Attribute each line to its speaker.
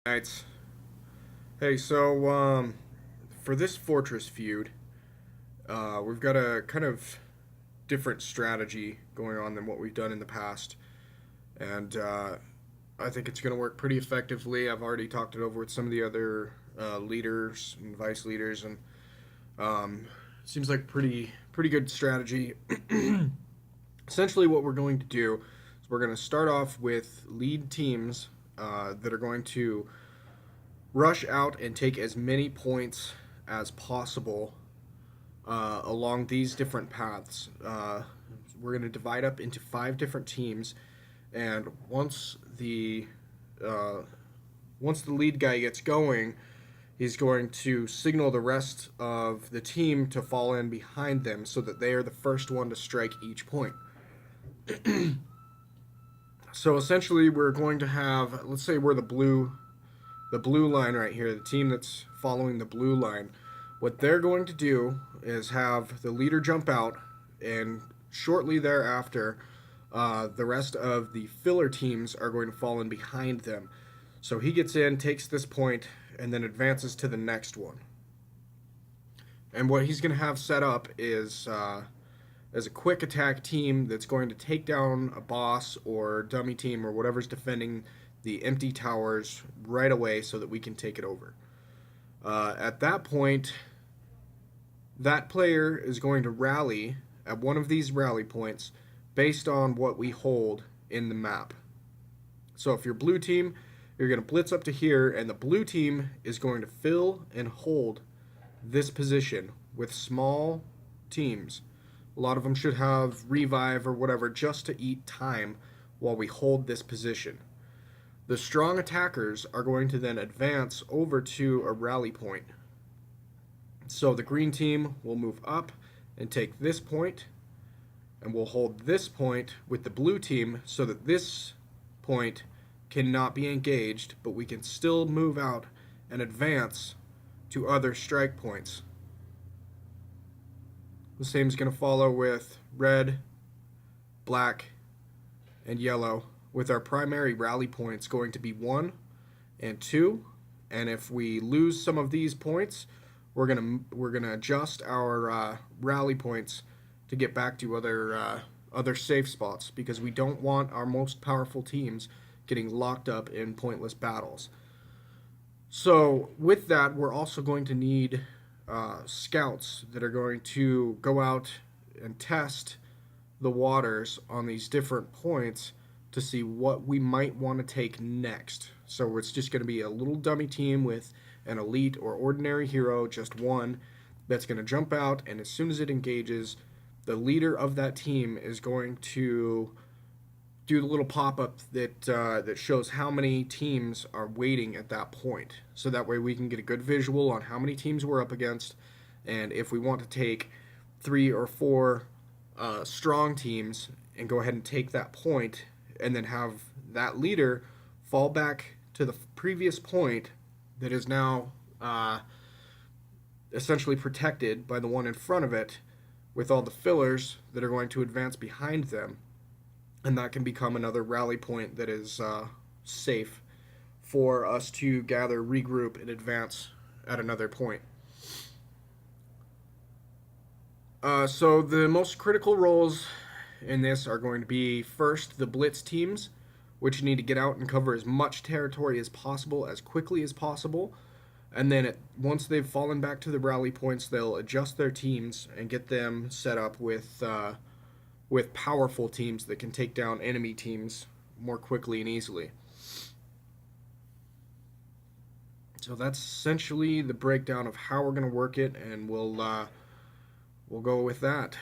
Speaker 1: Right. Hey, for this Fortress Feud, we've got a kind of different strategy going on than what we've done in the past, and I think it's going to work pretty effectively. I've already talked it over with some of the other leaders and vice leaders, and seems like pretty good strategy. Essentially, what we're going to do is we're going to start off with lead teams that are going to rush out and take as many points as possible along these different paths. We're going to divide up into 5 different teams, and uh, once the lead guy gets going, he's going to signal the rest of the team to fall in behind them so that they are the first one to strike each point. So essentially, we're going to have, let's say we're the blue line right here, the team that's following the blue line. What they're going to do is have the leader jump out, and shortly thereafter, the rest of the filler teams are going to fall in behind them. So he gets in, takes this point, and then advances to the next one. And what he's going to have set up is as a quick attack team that's going to take down a boss or dummy team or whatever's defending the empty towers right away so that we can take it over. At that point, that player is going to rally at one of these rally points based on what we hold in the map. So if you're blue team, you're going to blitz up to here, and the blue team is going to fill and hold this position with small teams. A lot of them should have revive or whatever just to eat time while we hold this position. The strong attackers are going to then advance over to a rally point. So the green team will move up and take this point, and we'll hold this point with the blue team so that this point cannot be engaged, but we can still move out and advance to other strike points. The same is going to follow with red, black, and yellow, with our primary rally points going to be 1 and 2. And if we lose some of these points, we're gonna adjust our rally points to get back to other safe spots, because we don't want our most powerful teams getting locked up in pointless battles. So with that, we're also going to need scouts that are going to go out and test the waters on these different points to see what we might want to take next. So it's just going to be a little dummy team with an elite or ordinary hero, just one, that's going to jump out, and as soon as it engages, the leader of that team is going to do the little pop-up that shows how many teams are waiting at that point. So that way we can get a good visual on how many teams we're up against, and if we want to take 3 or 4 strong teams and go ahead and take that point, and then have that leader fall back to the previous point that is now essentially protected by the one in front of it, with all the fillers that are going to advance behind them. And that can become another rally point that is safe for us to gather, regroup, and advance at another point. So the most critical roles in this are going to be, first, the blitz teams, which need to get out and cover as much territory as possible as quickly as possible. And then once they've fallen back to the rally points, they'll adjust their teams and get them set up with powerful teams that can take down enemy teams more quickly and easily. So that's essentially the breakdown of how we're going to work it, and we'll go with that.